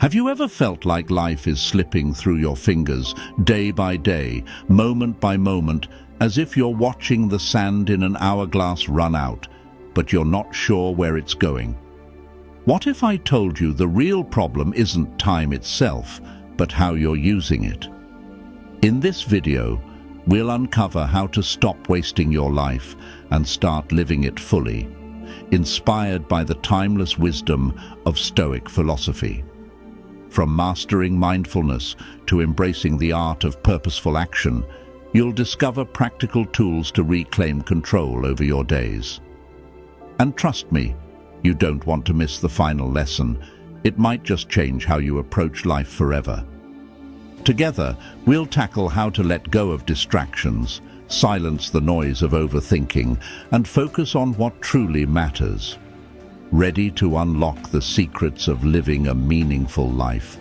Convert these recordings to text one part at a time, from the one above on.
Have you ever felt like life is slipping through your fingers, day by day, moment by moment, as if you're watching the sand in an hourglass run out, but you're not sure where it's going? What if I told you the real problem isn't time itself, but how you're using it? In this video, we'll uncover how to stop wasting your life and start living it fully, inspired by the timeless wisdom of Stoic philosophy. From mastering mindfulness to embracing the art of purposeful action, you'll discover practical tools to reclaim control over your days. And trust me, you don't want to miss the final lesson. It might just change how you approach life forever. Together, we'll tackle how to let go of distractions, silence the noise of overthinking, and focus on what truly matters. Ready to unlock the secrets of living a meaningful life?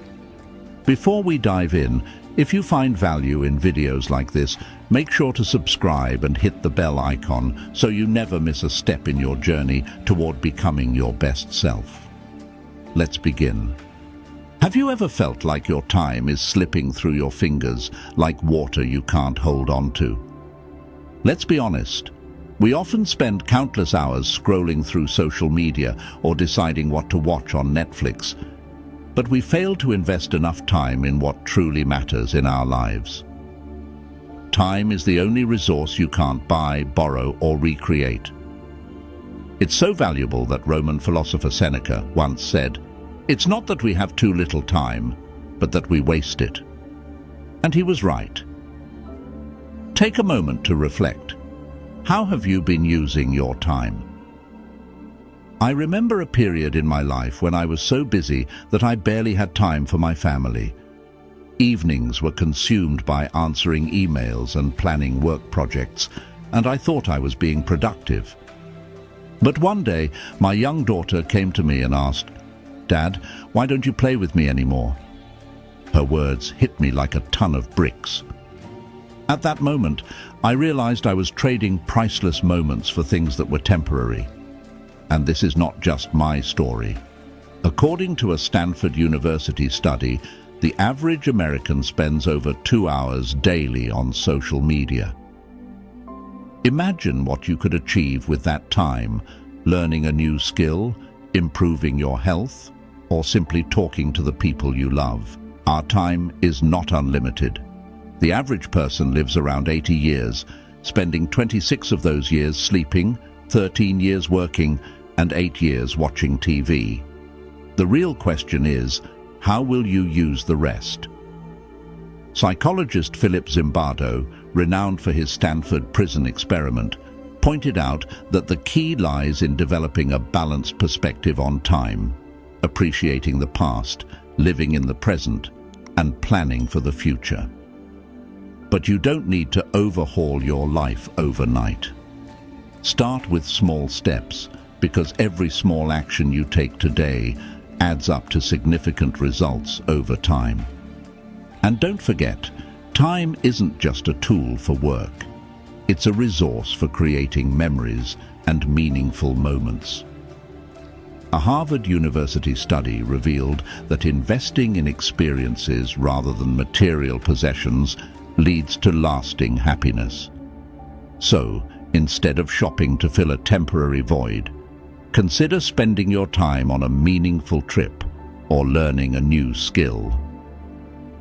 Before we dive in, if you find value in videos like this, make sure to subscribe and hit the bell icon so you never miss a step in your journey toward becoming your best self. Let's begin. Have you ever felt like your time is slipping through your fingers like water you can't hold on to? Let's be honest. We often spend countless hours scrolling through social media or deciding what to watch on Netflix, but we fail to invest enough time in what truly matters in our lives. Time is the only resource you can't buy, borrow, or recreate. It's so valuable that Roman philosopher Seneca once said, "It's not that we have too little time, but that we waste it." And he was right. Take a moment to reflect. How have you been using your time? I remember a period in my life when I was so busy that I barely had time for my family. Evenings were consumed by answering emails and planning work projects, and I thought I was being productive. But one day, my young daughter came to me and asked, "Dad, why don't you play with me anymore?" Her words hit me like a ton of bricks. At that moment, I realized I was trading priceless moments for things that were temporary. And this is not just my story. According to a Stanford University study, the average American spends over 2 hours daily on social media. Imagine what you could achieve with that time, learning a new skill, improving your health, or simply talking to the people you love. Our time is not unlimited. The average person lives around 80 years, spending 26 of those years sleeping, 13 years working, and 8 years watching TV. The real question is, how will you use the rest? Psychologist Philip Zimbardo, renowned for his Stanford prison experiment, pointed out that the key lies in developing a balanced perspective on time, appreciating the past, living in the present, and planning for the future. But you don't need to overhaul your life overnight. Start with small steps, because every small action you take today adds up to significant results over time. And don't forget, time isn't just a tool for work. It's a resource for creating memories and meaningful moments. A Harvard University study revealed that investing in experiences rather than material possessions leads to lasting happiness. So, instead of shopping to fill a temporary void, consider spending your time on a meaningful trip or learning a new skill.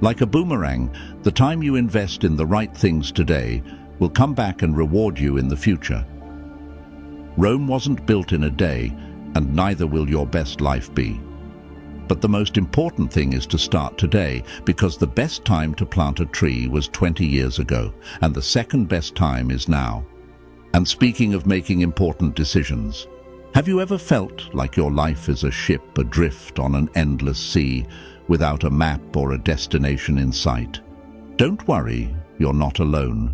Like a boomerang, the time you invest in the right things today will come back and reward you in the future. Rome wasn't built in a day, and neither will your best life be. But the most important thing is to start today, because the best time to plant a tree was 20 years ago, and the second best time is now. And speaking of making important decisions, have you ever felt like your life is a ship adrift on an endless sea without a map or a destination in sight? Don't worry, you're not alone.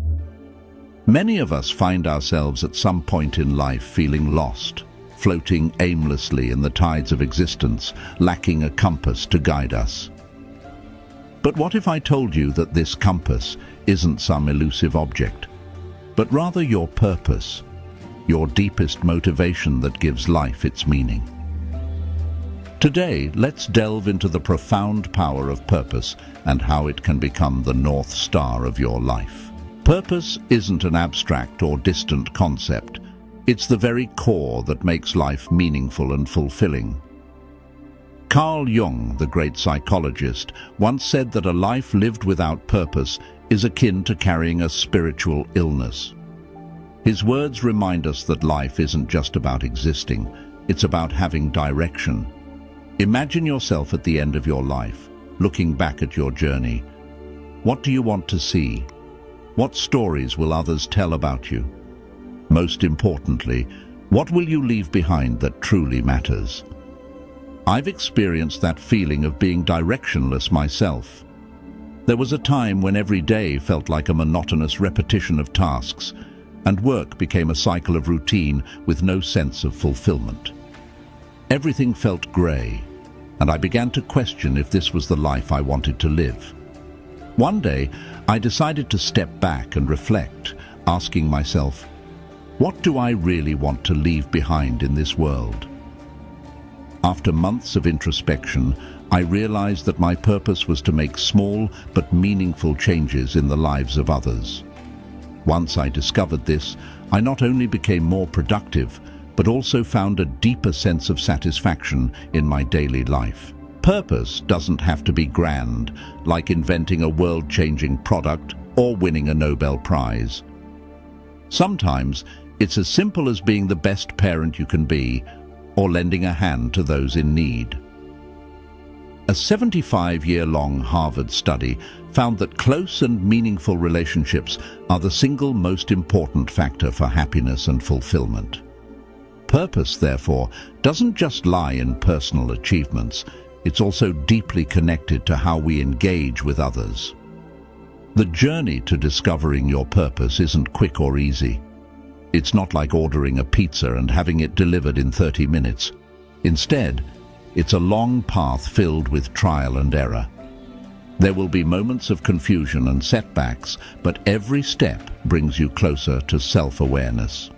Many of us find ourselves at some point in life feeling lost, floating aimlessly in the tides of existence, lacking a compass to guide us. But what if I told you that this compass isn't some elusive object, but rather your purpose, your deepest motivation that gives life its meaning? Today, let's delve into the profound power of purpose and how it can become the North Star of your life. Purpose isn't an abstract or distant concept. It's the very core that makes life meaningful and fulfilling. Carl Jung, the great psychologist, once said that a life lived without purpose is akin to carrying a spiritual illness. His words remind us that life isn't just about existing, it's about having direction. Imagine yourself at the end of your life, looking back at your journey. What do you want to see? What stories will others tell about you? Most importantly, what will you leave behind that truly matters? I've experienced that feeling of being directionless myself. There was a time when every day felt like a monotonous repetition of tasks, and work became a cycle of routine with no sense of fulfillment. Everything felt grey, and I began to question if this was the life I wanted to live. One day, I decided to step back and reflect, asking myself, what do I really want to leave behind in this world? After months of introspection, I realized that my purpose was to make small but meaningful changes in the lives of others. Once I discovered this, I not only became more productive, but also found a deeper sense of satisfaction in my daily life. Purpose doesn't have to be grand, like inventing a world-changing product or winning a Nobel Prize. Sometimes, it's as simple as being the best parent you can be, or lending a hand to those in need. A 75-year-long Harvard study found that close and meaningful relationships are the single most important factor for happiness and fulfillment. Purpose, therefore, doesn't just lie in personal achievements, it's also deeply connected to how we engage with others. The journey to discovering your purpose isn't quick or easy. It's not like ordering a pizza and having it delivered in 30 minutes. Instead, it's a long path filled with trial and error. There will be moments of confusion and setbacks, but every step brings you closer to self-awareness.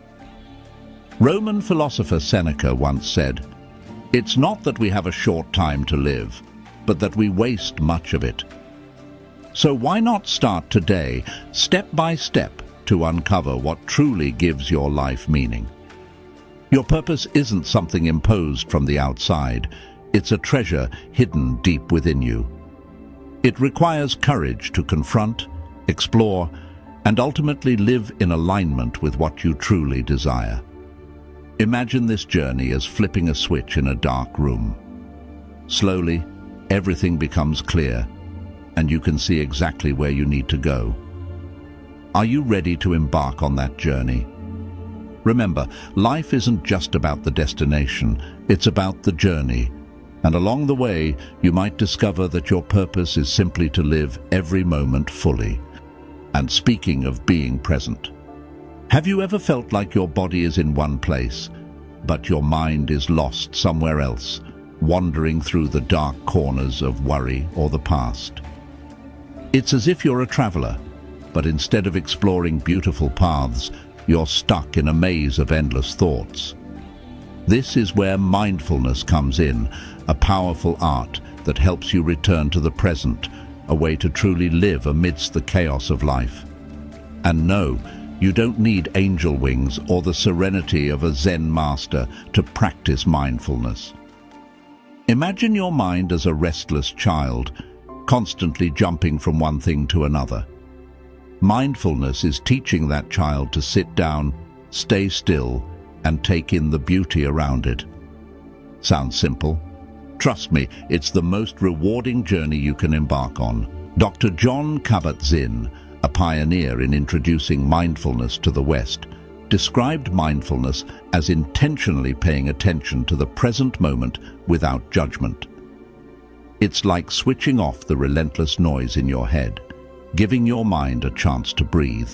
Roman philosopher Seneca once said, "It's not that we have a short time to live, but that we waste much of it." So why not start today, step by step, to uncover what truly gives your life meaning? Your purpose isn't something imposed from the outside. It's a treasure hidden deep within you. It requires courage to confront, explore, and ultimately live in alignment with what you truly desire. Imagine this journey as flipping a switch in a dark room. Slowly, everything becomes clear, and you can see exactly where you need to go. Are you ready to embark on that journey? Remember, life isn't just about the destination, it's about the journey. And along the way, you might discover that your purpose is simply to live every moment fully. And speaking of being present, have you ever felt like your body is in one place, but your mind is lost somewhere else, wandering through the dark corners of worry or the past? It's as if you're a traveler, but instead of exploring beautiful paths, you're stuck in a maze of endless thoughts. This is where mindfulness comes in, a powerful art that helps you return to the present, a way to truly live amidst the chaos of life. And no, you don't need angel wings or the serenity of a Zen master to practice mindfulness. Imagine your mind as a restless child, constantly jumping from one thing to another. Mindfulness is teaching that child to sit down, stay still, and take in the beauty around it. Sounds simple? Trust me, it's the most rewarding journey you can embark on. Dr. Jon Kabat-Zinn, a pioneer in introducing mindfulness to the West, described mindfulness as intentionally paying attention to the present moment without judgment. It's like switching off the relentless noise in your head, giving your mind a chance to breathe.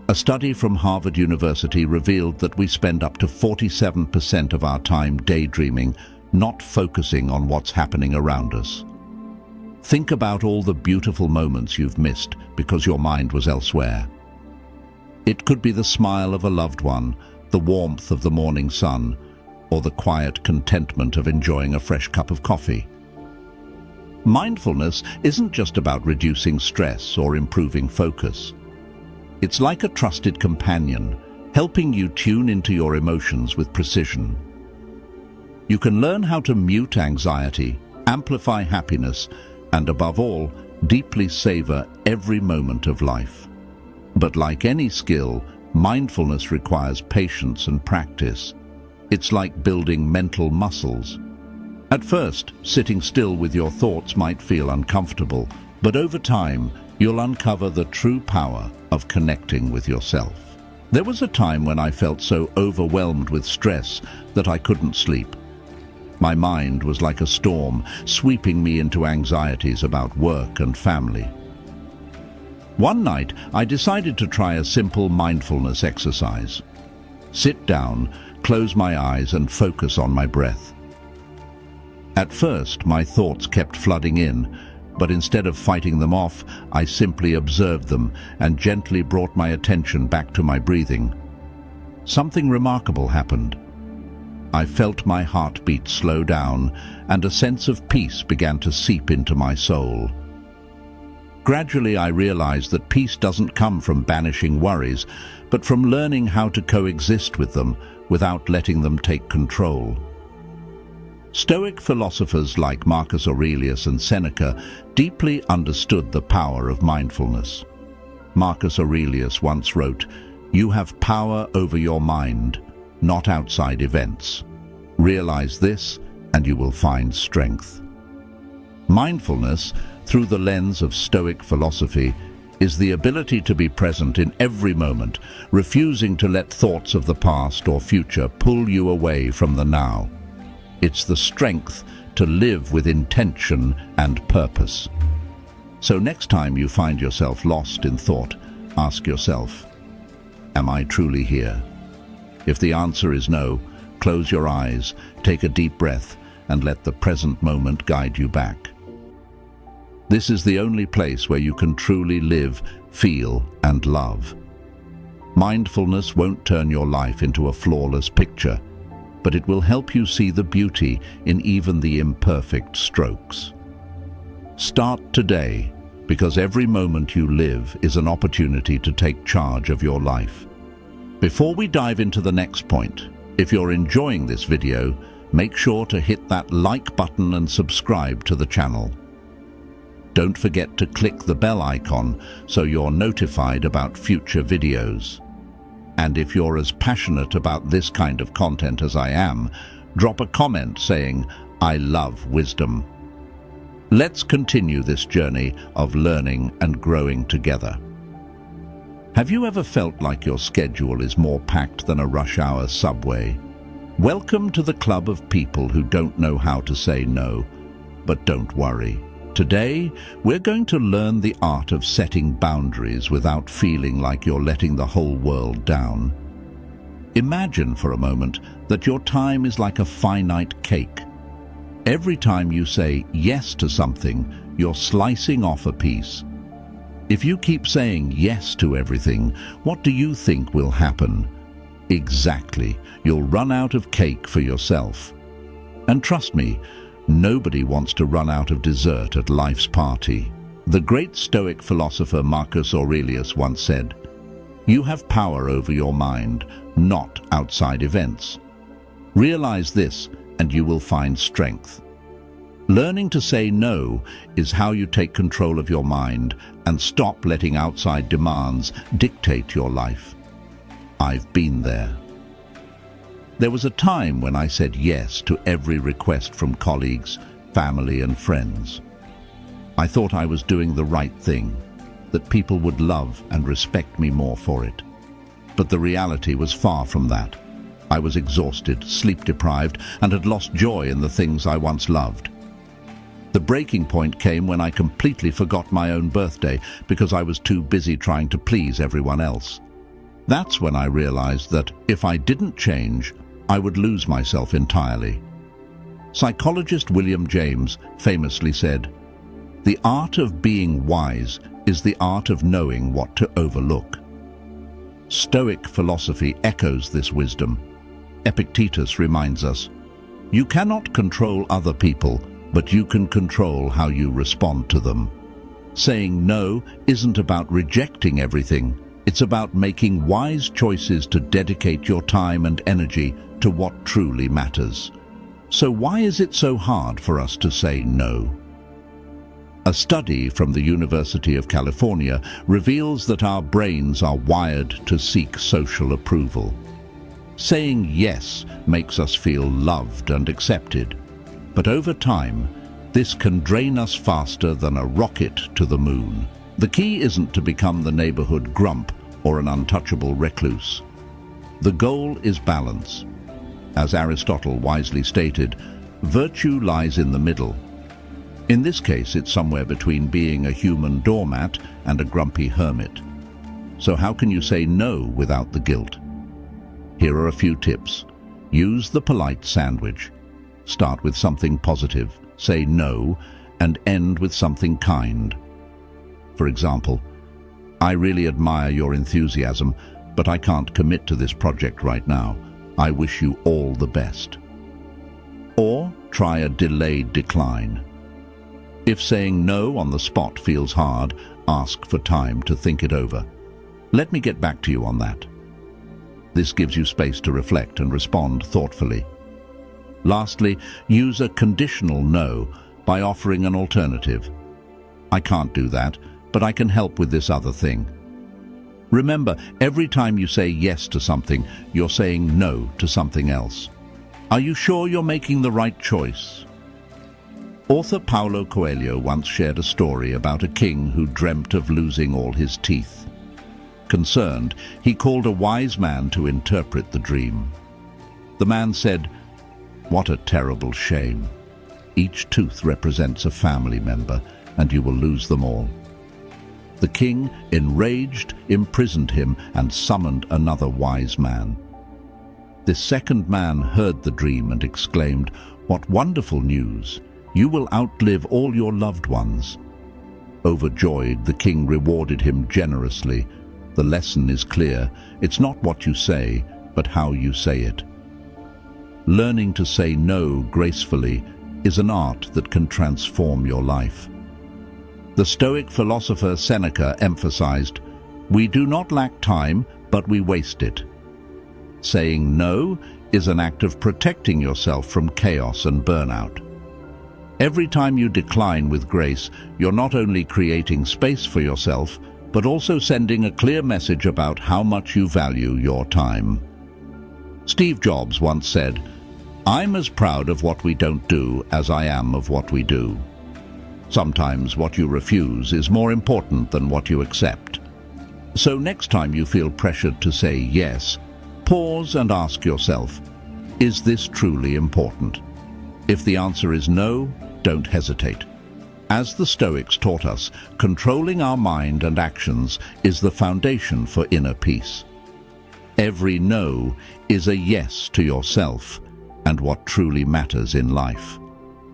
A study from Harvard University revealed that we spend up to 47% of our time daydreaming, not focusing on what's happening around us. Think about all the beautiful moments you've missed because your mind was elsewhere. It could be the smile of a loved one, the warmth of the morning sun, or the quiet contentment of enjoying a fresh cup of coffee. Mindfulness isn't just about reducing stress or improving focus. It's like a trusted companion, helping you tune into your emotions with precision. You can learn how to mute anxiety, amplify happiness, and above all, deeply savor every moment of life. But like any skill, mindfulness requires patience and practice. It's like building mental muscles. At first, sitting still with your thoughts might feel uncomfortable, but over time, you'll uncover the true power of connecting with yourself. There was a time when I felt so overwhelmed with stress that I couldn't sleep. My mind was like a storm, sweeping me into anxieties about work and family. One night, I decided to try a simple mindfulness exercise. Sit down, close my eyes, and focus on my breath. At first, my thoughts kept flooding in, but instead of fighting them off, I simply observed them and gently brought my attention back to my breathing. Something remarkable happened. I felt my heartbeat slow down, and a sense of peace began to seep into my soul. Gradually, I realized that peace doesn't come from banishing worries, but from learning how to coexist with them without letting them take control. Stoic philosophers like Marcus Aurelius and Seneca deeply understood the power of mindfulness. Marcus Aurelius once wrote, "You have power over your mind, not outside events. Realize this, and you will find strength." Mindfulness, through the lens of Stoic philosophy, is the ability to be present in every moment, refusing to let thoughts of the past or future pull you away from the now. It's the strength to live with intention and purpose. So next time you find yourself lost in thought, ask yourself, am I truly here? If the answer is no, close your eyes, take a deep breath, and let the present moment guide you back. This is the only place where you can truly live, feel, and love. Mindfulness won't turn your life into a flawless picture, but it will help you see the beauty in even the imperfect strokes. Start today, because every moment you live is an opportunity to take charge of your life. Before we dive into the next point, if you're enjoying this video, make sure to hit that like button and subscribe to the channel. Don't forget to click the bell icon so you're notified about future videos. And if you're as passionate about this kind of content as I am, drop a comment saying, "I love wisdom." Let's continue this journey of learning and growing together. Have you ever felt like your schedule is more packed than a rush hour subway? Welcome to the club of people who don't know how to say no. But don't worry. Today, we're going to learn the art of setting boundaries without feeling like you're letting the whole world down. Imagine for a moment that your time is like a finite cake. Every time you say yes to something, you're slicing off a piece. If you keep saying yes to everything, what do you think will happen? Exactly, you'll run out of cake for yourself. And trust me, nobody wants to run out of dessert at life's party. The great Stoic philosopher Marcus Aurelius once said, "You have power over your mind, not outside events. Realize this, and you will find strength." Learning to say no is how you take control of your mind and stop letting outside demands dictate your life. I've been there. There was a time when I said yes to every request from colleagues, family, and friends. I thought I was doing the right thing, that people would love and respect me more for it. But the reality was far from that. I was exhausted, sleep-deprived, and had lost joy in the things I once loved. The breaking point came when I completely forgot my own birthday because I was too busy trying to please everyone else. That's when I realized that if I didn't change, I would lose myself entirely. Psychologist William James famously said, "The art of being wise is the art of knowing what to overlook." Stoic philosophy echoes this wisdom. Epictetus reminds us, "You cannot control other people, but you can control how you respond to them." Saying no isn't about rejecting everything. It's about making wise choices to dedicate your time and energy to what truly matters. So why is it so hard for us to say no? A study from the University of California reveals that our brains are wired to seek social approval. Saying yes makes us feel loved and accepted, but over time, this can drain us faster than a rocket to the moon. The key isn't to become the neighborhood grump or an untouchable recluse. The goal is balance. As Aristotle wisely stated, virtue lies in the middle. In this case, it's somewhere between being a human doormat and a grumpy hermit. So how can you say no without the guilt? Here are a few tips. Use the polite sandwich. Start with something positive, say no, and end with something kind. For example, "I really admire your enthusiasm, but I can't commit to this project right now. I wish you all the best." Or try a delayed decline. If saying no on the spot feels hard, ask for time to think it over. "Let me get back to you on that." This gives you space to reflect and respond thoughtfully. Lastly, use a conditional no by offering an alternative. "I can't do that, but I can help with this other thing." Remember, every time you say yes to something, you're saying no to something else. Are you sure you're making the right choice? Author Paulo Coelho once shared a story about a king who dreamt of losing all his teeth. Concerned, he called a wise man to interpret the dream. The man said, "What a terrible shame. Each tooth represents a family member, and you will lose them all." The king, enraged, imprisoned him and summoned another wise man. This second man heard the dream and exclaimed, "What wonderful news! You will outlive all your loved ones." Overjoyed, the king rewarded him generously. The lesson is clear. It's not what you say, but how you say it. Learning to say no gracefully is an art that can transform your life. The Stoic philosopher Seneca emphasized, "We do not lack time, but we waste it." Saying no is an act of protecting yourself from chaos and burnout. Every time you decline with grace, you're not only creating space for yourself, but also sending a clear message about how much you value your time. Steve Jobs once said, "I'm as proud of what we don't do as I am of what we do." Sometimes what you refuse is more important than what you accept. So next time you feel pressured to say yes, pause and ask yourself, is this truly important? If the answer is no, don't hesitate. As the Stoics taught us, controlling our mind and actions is the foundation for inner peace. Every no is a yes to yourself and what truly matters in life.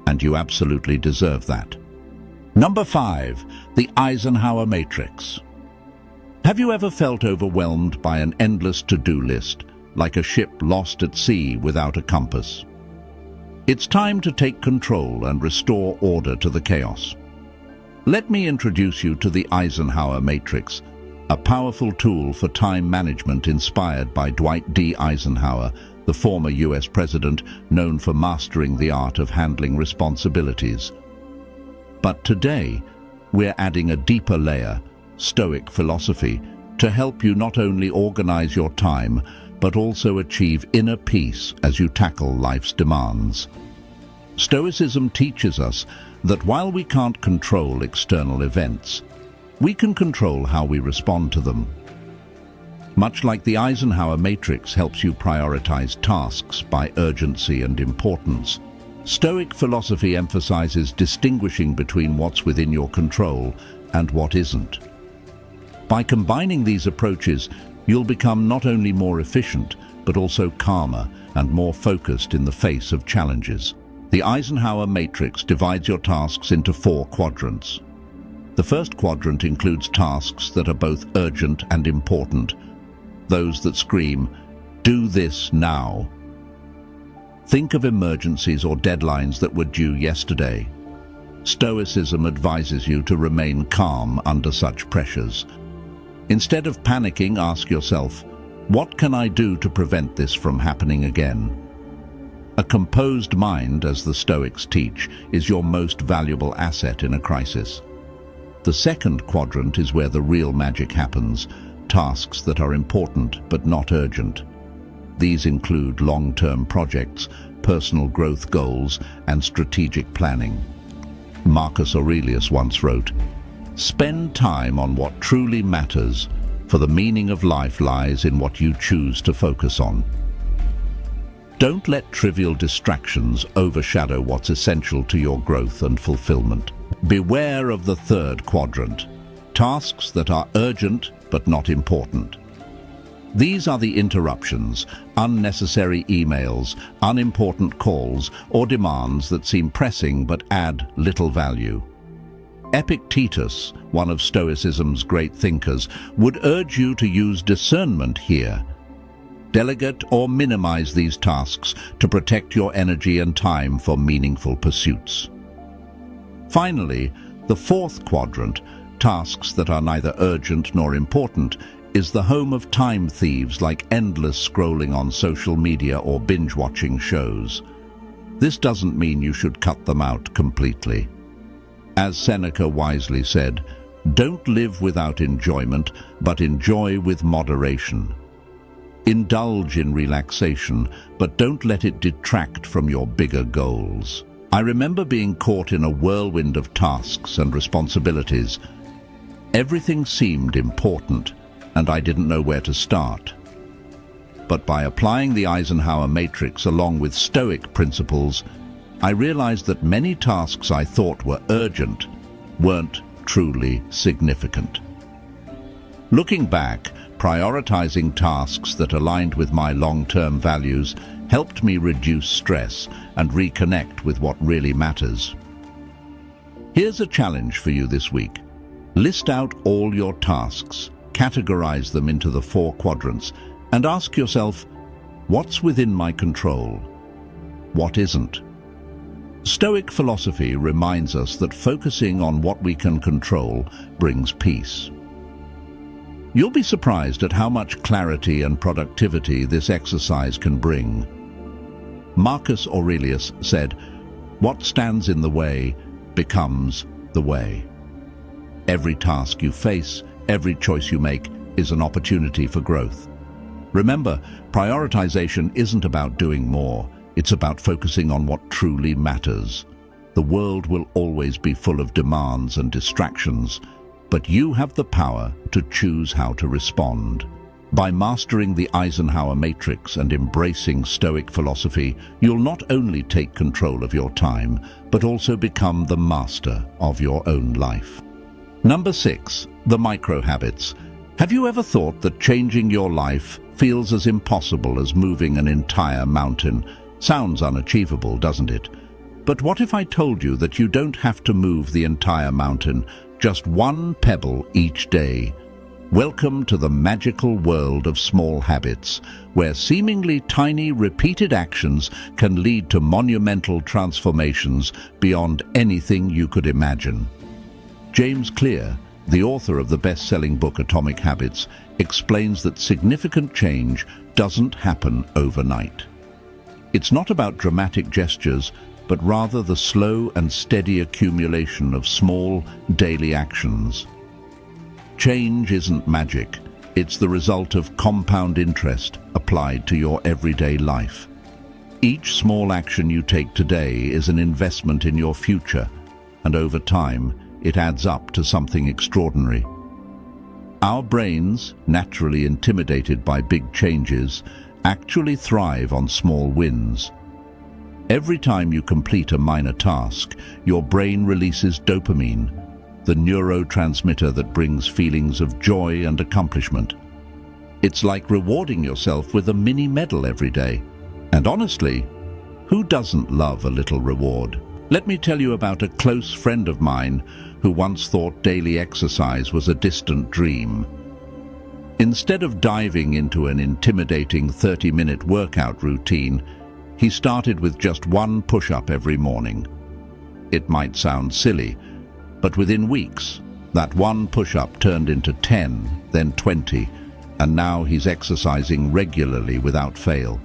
And you absolutely deserve that. Number 5, the Eisenhower Matrix. Have you ever felt overwhelmed by an endless to-do list, like a ship lost at sea without a compass? It's time to take control and restore order to the chaos. Let me introduce you to the Eisenhower Matrix, a powerful tool for time management inspired by Dwight D. Eisenhower, the former US president known for mastering the art of handling responsibilities. But today, we're adding a deeper layer, Stoic philosophy, to help you not only organize your time, but also achieve inner peace as you tackle life's demands. Stoicism teaches us that while we can't control external events, we can control how we respond to them. Much like the Eisenhower Matrix helps you prioritize tasks by urgency and importance, Stoic philosophy emphasizes distinguishing between what's within your control and what isn't. By combining these approaches, you'll become not only more efficient, but also calmer and more focused in the face of challenges. The Eisenhower Matrix divides your tasks into 4 quadrants. The first quadrant includes tasks that are both urgent and important, those that scream, "Do this now," Think of emergencies or deadlines that were due yesterday. Stoicism advises you to remain calm under such pressures. Instead of panicking, ask yourself, what can I do to prevent this from happening again? A composed mind, as the Stoics teach, is your most valuable asset in a crisis. The second quadrant is where the real magic happens, tasks that are important but not urgent. These include long-term projects, personal growth goals, and strategic planning. Marcus Aurelius once wrote, "Spend time on what truly matters, for the meaning of life lies in what you choose to focus on." Don't let trivial distractions overshadow what's essential to your growth and fulfillment. Beware of the third quadrant, tasks that are urgent but not important. These are the interruptions, unnecessary emails, unimportant calls, or demands that seem pressing but add little value. Epictetus, one of Stoicism's great thinkers, would urge you to use discernment here. Delegate or minimize these tasks to protect your energy and time for meaningful pursuits. Finally, the fourth quadrant, tasks that are neither urgent nor important, is the home of time thieves like endless scrolling on social media or binge-watching shows. This doesn't mean you should cut them out completely. As Seneca wisely said, don't live without enjoyment, but enjoy with moderation. Indulge in relaxation, but don't let it detract from your bigger goals. I remember being caught in a whirlwind of tasks and responsibilities. Everything seemed important, and I didn't know where to start. But by applying the Eisenhower matrix along with Stoic principles, I realized that many tasks I thought were urgent weren't truly significant. Looking back, prioritizing tasks that aligned with my long-term values helped me reduce stress and reconnect with what really matters. Here's a challenge for you this week. List out all your tasks, categorize them into the 4 quadrants, and ask yourself, what's within my control? What isn't? Stoic philosophy reminds us that focusing on what we can control brings peace. You'll be surprised at how much clarity and productivity this exercise can bring. Marcus Aurelius said, "What stands in the way becomes the way." Every task you face, every choice you make, is an opportunity for growth. Remember, prioritization isn't about doing more, it's about focusing on what truly matters. The world will always be full of demands and distractions, but you have the power to choose how to respond. By mastering the Eisenhower matrix and embracing Stoic philosophy, you'll not only take control of your time, but also become the master of your own life. Number 6, the micro habits. Have you ever thought that changing your life feels as impossible as moving an entire mountain? Sounds unachievable, doesn't it? But what if I told you that you don't have to move the entire mountain, just one pebble each day? Welcome to the magical world of small habits, where seemingly tiny, repeated actions can lead to monumental transformations beyond anything you could imagine. James Clear, the author of the best-selling book Atomic Habits, explains that significant change doesn't happen overnight. It's not about dramatic gestures, but rather the slow and steady accumulation of small, daily actions. Change isn't magic. It's the result of compound interest applied to your everyday life. Each small action you take today is an investment in your future, and over time, it adds up to something extraordinary. Our brains, naturally intimidated by big changes, actually thrive on small wins. Every time you complete a minor task, your brain releases dopamine, the neurotransmitter that brings feelings of joy and accomplishment. It's like rewarding yourself with a mini medal every day. And honestly, who doesn't love a little reward? Let me tell you about a close friend of mine who once thought daily exercise was a distant dream. Instead of diving into an intimidating 30-minute workout routine, He started with just one push-up every morning. It might sound silly, but within weeks, that one push-up turned into 10, then 20, and now he's exercising regularly without fail.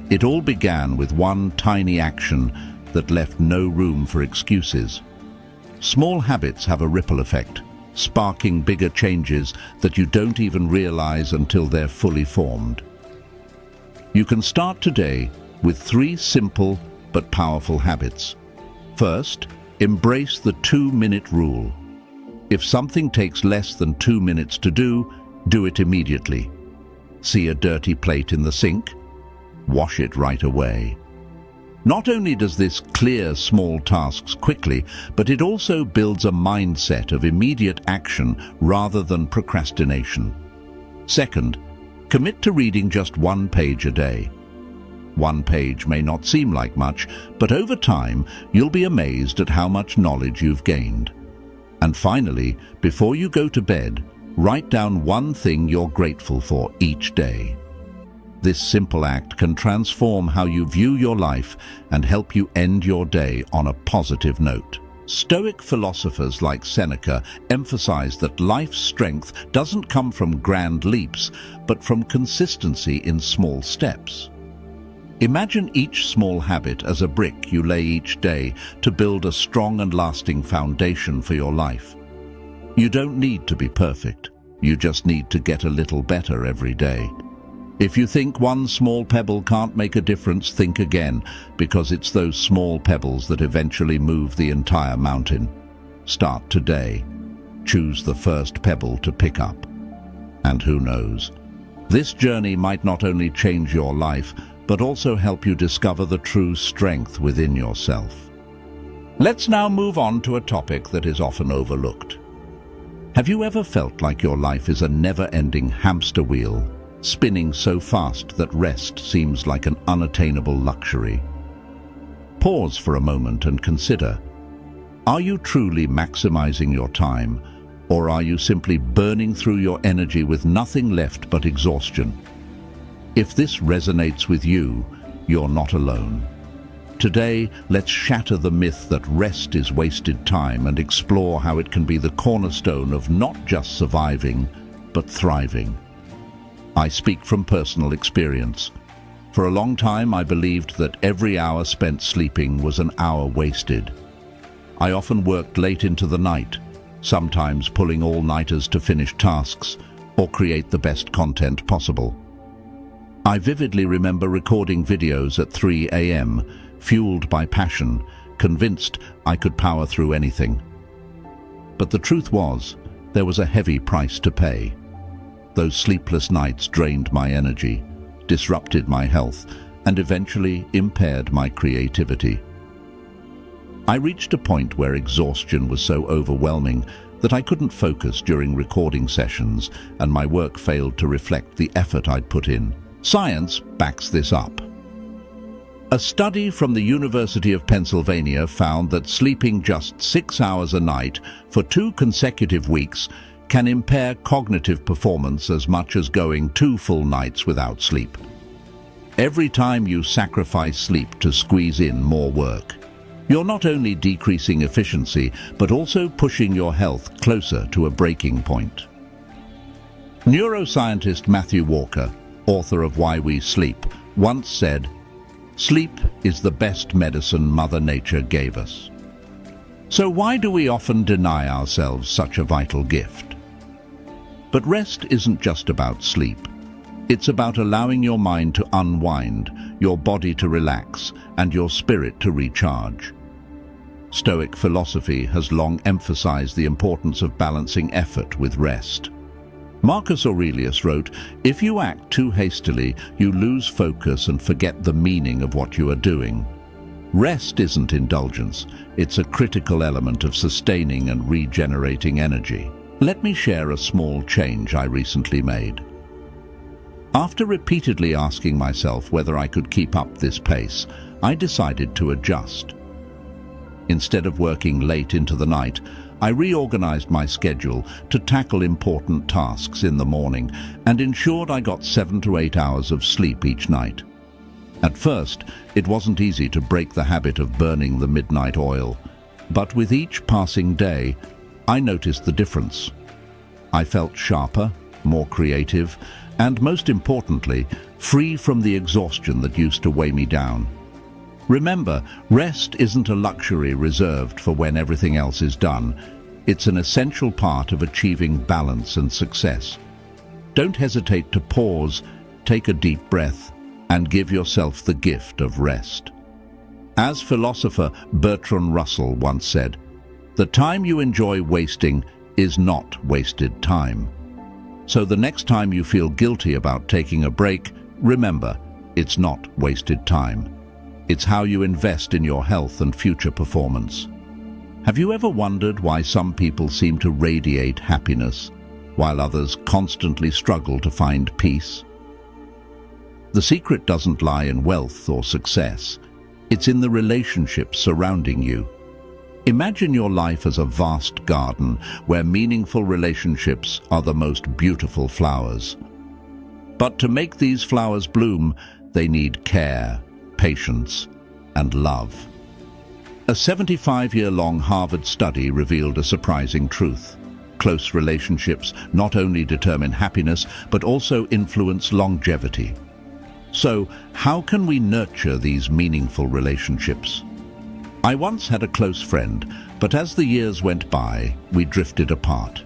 It all began with one tiny action that left no room for excuses. Small habits have a ripple effect, sparking bigger changes that you don't even realize until they're fully formed. You can start today with 3 simple but powerful habits. First, embrace the 2-minute rule. If something takes less than 2 minutes to do it immediately. See a dirty plate in the sink? Wash it right away. Not only does this clear small tasks quickly, but it also builds a mindset of immediate action rather than procrastination. Second, commit to reading just 1 page a day. 1 page may not seem like much, but over time, you'll be amazed at how much knowledge you've gained. And finally, before you go to bed, write down 1 thing you're grateful for each day. This simple act can transform how you view your life and help you end your day on a positive note. Stoic philosophers like Seneca emphasize that life's strength doesn't come from grand leaps, but from consistency in small steps. Imagine each small habit as a brick you lay each day to build a strong and lasting foundation for your life. You don't need to be perfect. You just need to get a little better every day. If you think one small pebble can't make a difference, think again, because it's those small pebbles that eventually move the entire mountain. Start today. Choose the first pebble to pick up. And who knows? This journey might not only change your life, but also help you discover the true strength within yourself. Let's now move on to a topic that is often overlooked. Have you ever felt like your life is a never-ending hamster wheel, spinning so fast that rest seems like an unattainable luxury? Pause for a moment and consider, are you truly maximizing your time, or are you simply burning through your energy with nothing left but exhaustion? If this resonates with you, you're not alone. Today, let's shatter the myth that rest is wasted time and explore how it can be the cornerstone of not just surviving, but thriving. I speak from personal experience. For a long time, I believed that every hour spent sleeping was an hour wasted. I often worked late into the night, sometimes pulling all-nighters to finish tasks or create the best content possible. I vividly remember recording videos at 3 a.m., fueled by passion, convinced I could power through anything. But the truth was, there was a heavy price to pay. Those sleepless nights drained my energy, disrupted my health, and eventually impaired my creativity. I reached a point where exhaustion was so overwhelming that I couldn't focus during recording sessions, and my work failed to reflect the effort I'd put in. Science backs this up. A study from the University of Pennsylvania found that sleeping just 6 hours a night for 2 consecutive weeks can impair cognitive performance as much as going 2 full nights without sleep. Every time you sacrifice sleep to squeeze in more work, you're not only decreasing efficiency, but also pushing your health closer to a breaking point. Neuroscientist Matthew Walker, author of Why We Sleep, once said, "Sleep is the best medicine Mother Nature gave us." So why do we often deny ourselves such a vital gift? But rest isn't just about sleep. It's about allowing your mind to unwind, your body to relax, and your spirit to recharge. Stoic philosophy has long emphasized the importance of balancing effort with rest. Marcus Aurelius wrote, "If you act too hastily, you lose focus and forget the meaning of what you are doing." Rest isn't indulgence, it's a critical element of sustaining and regenerating energy. Let me share a small change I recently made. After repeatedly asking myself whether I could keep up this pace, I decided to adjust. Instead of working late into the night, I reorganized my schedule to tackle important tasks in the morning and ensured I got 7 to 8 hours of sleep each night. At first, it wasn't easy to break the habit of burning the midnight oil, but with each passing day, I noticed the difference. I felt sharper, more creative, and most importantly, free from the exhaustion that used to weigh me down. Remember, rest isn't a luxury reserved for when everything else is done. It's an essential part of achieving balance and success. Don't hesitate to pause, take a deep breath, and give yourself the gift of rest. As philosopher Bertrand Russell once said, "The time you enjoy wasting is not wasted time." So the next time you feel guilty about taking a break, remember, it's not wasted time. It's how you invest in your health and future performance. Have you ever wondered why some people seem to radiate happiness, while others constantly struggle to find peace? The secret doesn't lie in wealth or success. It's in the relationships surrounding you. Imagine your life as a vast garden where meaningful relationships are the most beautiful flowers. But to make these flowers bloom, they need care, patience, and love. A 75-year-long Harvard study revealed a surprising truth. Close relationships not only determine happiness, but also influence longevity. So, how can we nurture these meaningful relationships? I once had a close friend, but as the years went by, we drifted apart,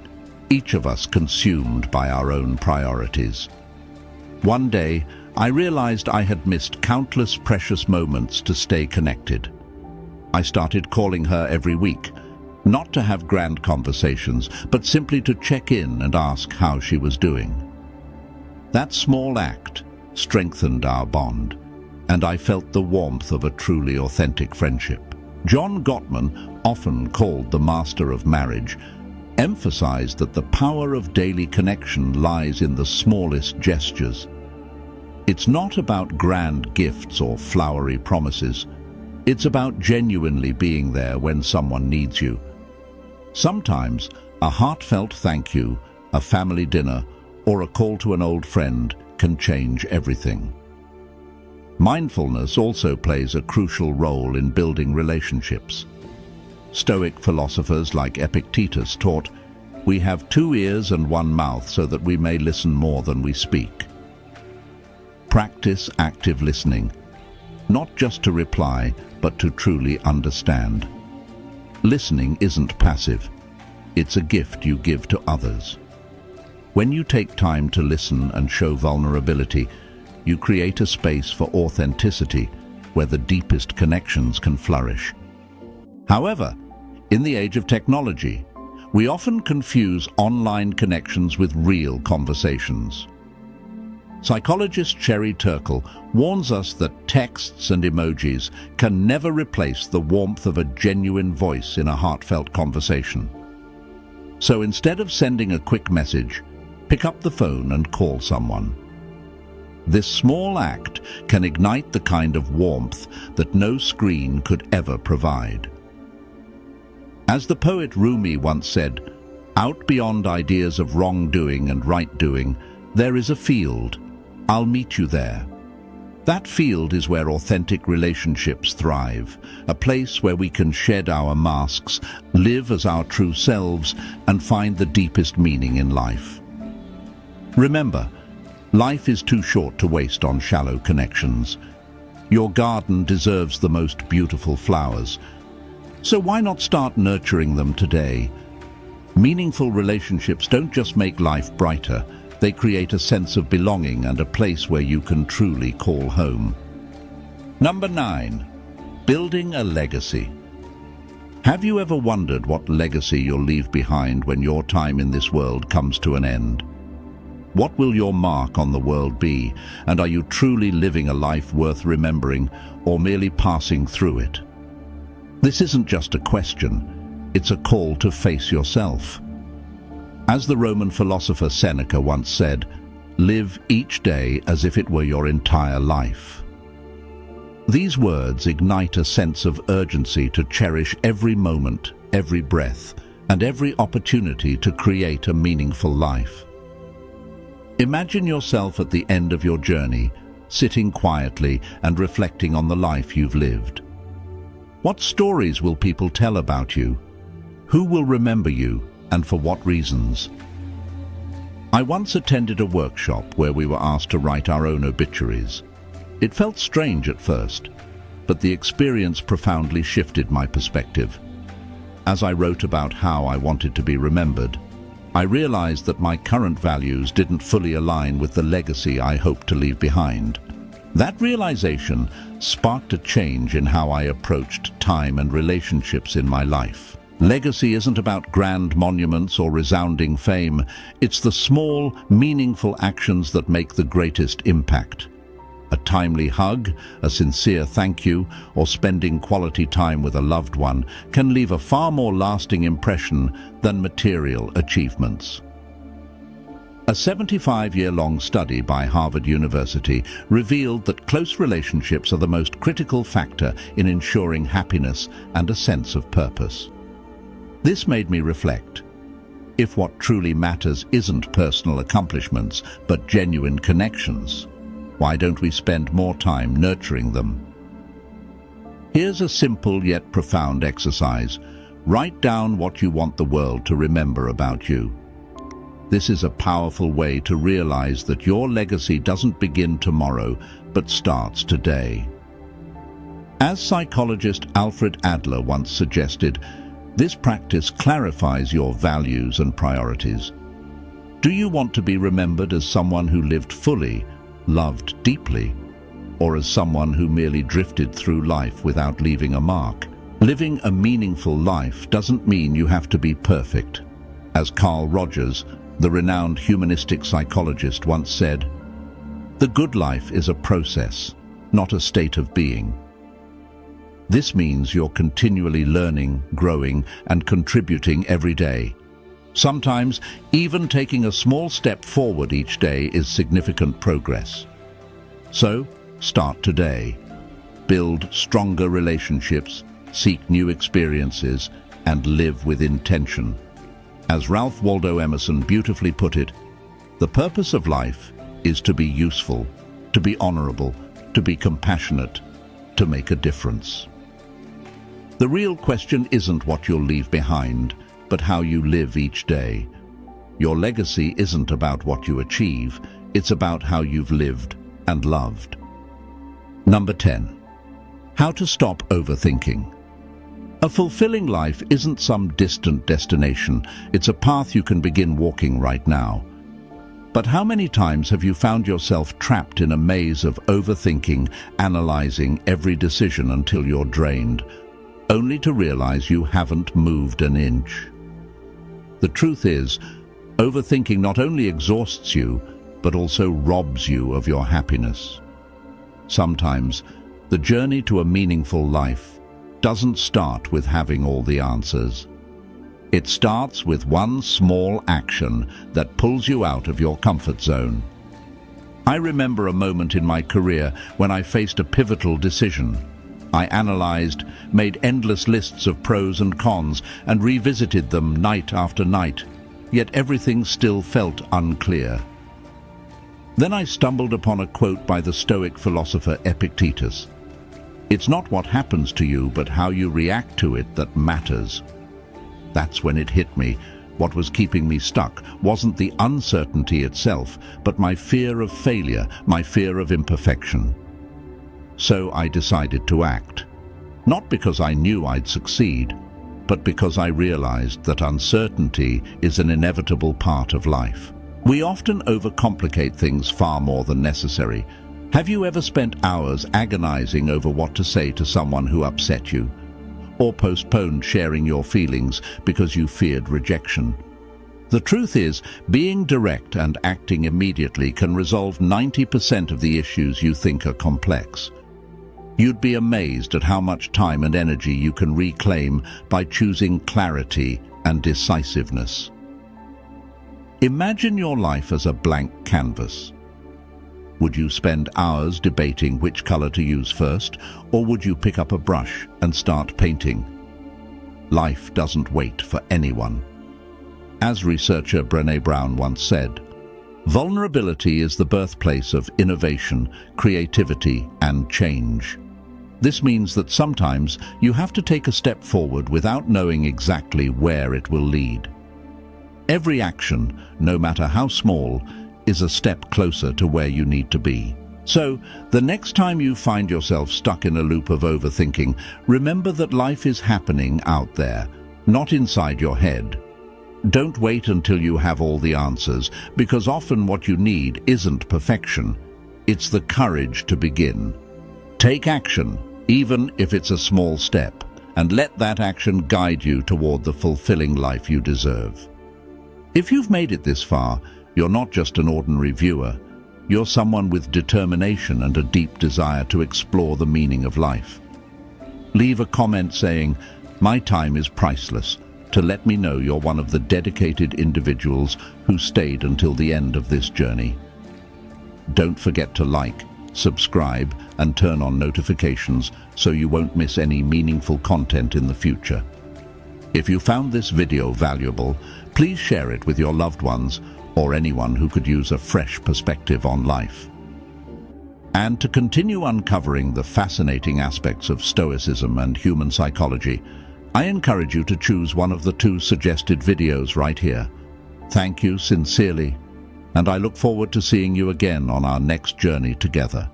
each of us consumed by our own priorities. One day, I realized I had missed countless precious moments to stay connected. I started calling her every week, not to have grand conversations, but simply to check in and ask how she was doing. That small act strengthened our bond, and I felt the warmth of a truly authentic friendship. John Gottman, often called the master of marriage, emphasized that the power of daily connection lies in the smallest gestures. It's not about grand gifts or flowery promises. It's about genuinely being there when someone needs you. Sometimes a heartfelt thank you, a family dinner, or a call to an old friend can change everything. Mindfulness also plays a crucial role in building relationships. Stoic philosophers like Epictetus taught, "We have 2 ears and 1 mouth so that we may listen more than we speak." Practice active listening, not just to reply, but to truly understand. Listening isn't passive. It's a gift you give to others. When you take time to listen and show vulnerability, you create a space for authenticity where the deepest connections can flourish. However, in the age of technology, we often confuse online connections with real conversations. Psychologist Sherry Turkle warns us that texts and emojis can never replace the warmth of a genuine voice in a heartfelt conversation. So instead of sending a quick message, pick up the phone and call someone. This small act can ignite the kind of warmth that no screen could ever provide. As the poet Rumi once said, "Out beyond ideas of wrongdoing and right-doing, there is a field. I'll meet you there." That field is where authentic relationships thrive, a place where we can shed our masks, live as our true selves, and find the deepest meaning in life. Remember, life is too short to waste on shallow connections. Your garden deserves the most beautiful flowers. So why not start nurturing them today? Meaningful relationships don't just make life brighter, they create a sense of belonging and a place where you can truly call home. Number 9, building a legacy. Have you ever wondered what legacy you'll leave behind when your time in this world comes to an end? What will your mark on the world be, and are you truly living a life worth remembering or merely passing through it? This isn't just a question, it's a call to face yourself. As the Roman philosopher Seneca once said, "Live each day as if it were your entire life." These words ignite a sense of urgency to cherish every moment, every breath, and every opportunity to create a meaningful life. Imagine yourself at the end of your journey, sitting quietly and reflecting on the life you've lived. What stories will people tell about you? Who will remember you, and for what reasons? I once attended a workshop where we were asked to write our own obituaries. It felt strange at first, but the experience profoundly shifted my perspective. As I wrote about how I wanted to be remembered, I realized that my current values didn't fully align with the legacy I hoped to leave behind. That realization sparked a change in how I approached time and relationships in my life. Legacy isn't about grand monuments or resounding fame. It's the small, meaningful actions that make the greatest impact. A timely hug, a sincere thank you, or spending quality time with a loved one can leave a far more lasting impression than material achievements. A 75-year-long study by Harvard University revealed that close relationships are the most critical factor in ensuring happiness and a sense of purpose. This made me reflect. If what truly matters isn't personal accomplishments, but genuine connections, why don't we spend more time nurturing them? Here's a simple yet profound exercise. Write down what you want the world to remember about you. This is a powerful way to realize that your legacy doesn't begin tomorrow, but starts today. As psychologist Alfred Adler once suggested, this practice clarifies your values and priorities. Do you want to be remembered as someone who lived fully, loved deeply, or as someone who merely drifted through life without leaving a mark? Living a meaningful life doesn't mean you have to be perfect. As Carl Rogers, the renowned humanistic psychologist, once said, "The good life is a process, not a state of being." This means you're continually learning, growing, and contributing every day. Sometimes, even taking a small step forward each day is significant progress. So, start today. Build stronger relationships, seek new experiences, and live with intention. As Ralph Waldo Emerson beautifully put it, the purpose of life is to be useful, to be honorable, to be compassionate, to make a difference. The real question isn't what you'll leave behind, but how you live each day. Your legacy isn't about what you achieve, it's about how you've lived and loved. Number 10. How to stop overthinking. A fulfilling life isn't some distant destination, it's a path you can begin walking right now. But how many times have you found yourself trapped in a maze of overthinking, analyzing every decision until you're drained, only to realize you haven't moved an inch? The truth is, overthinking not only exhausts you, but also robs you of your happiness. Sometimes, the journey to a meaningful life doesn't start with having all the answers. It starts with one small action that pulls you out of your comfort zone. I remember a moment in my career when I faced a pivotal decision. I analyzed, made endless lists of pros and cons, and revisited them night after night, yet everything still felt unclear. Then I stumbled upon a quote by the Stoic philosopher Epictetus. "It's not what happens to you, but how you react to it that matters." That's when it hit me. What was keeping me stuck wasn't the uncertainty itself, but my fear of failure, my fear of imperfection. So I decided to act. Not because I knew I'd succeed, but because I realized that uncertainty is an inevitable part of life. We often overcomplicate things far more than necessary. Have you ever spent hours agonizing over what to say to someone who upset you? Or postponed sharing your feelings because you feared rejection? The truth is, being direct and acting immediately can resolve 90% of the issues you think are complex. You'd be amazed at how much time and energy you can reclaim by choosing clarity and decisiveness. Imagine your life as a blank canvas. Would you spend hours debating which color to use first, or would you pick up a brush and start painting? Life doesn't wait for anyone. As researcher Brené Brown once said, Vulnerability is the birthplace of innovation, creativity, and change. This means that sometimes you have to take a step forward without knowing exactly where it will lead. Every action, no matter how small, is a step closer to where you need to be. So, the next time you find yourself stuck in a loop of overthinking, remember that life is happening out there, not inside your head. Don't wait until you have all the answers, because often what you need isn't perfection. It's the courage to begin. Take action, even if it's a small step, and let that action guide you toward the fulfilling life you deserve. If you've made it this far, you're not just an ordinary viewer. You're someone with determination and a deep desire to explore the meaning of life. Leave a comment saying, "My time is priceless," to let me know you're one of the dedicated individuals who stayed until the end of this journey. Don't forget to like, subscribe, and turn on notifications so you won't miss any meaningful content in the future. If you found this video valuable, please share it with your loved ones or anyone who could use a fresh perspective on life. And to continue uncovering the fascinating aspects of Stoicism and human psychology, I encourage you to choose one of the 2 suggested videos right here. Thank you sincerely, and I look forward to seeing you again on our next journey together.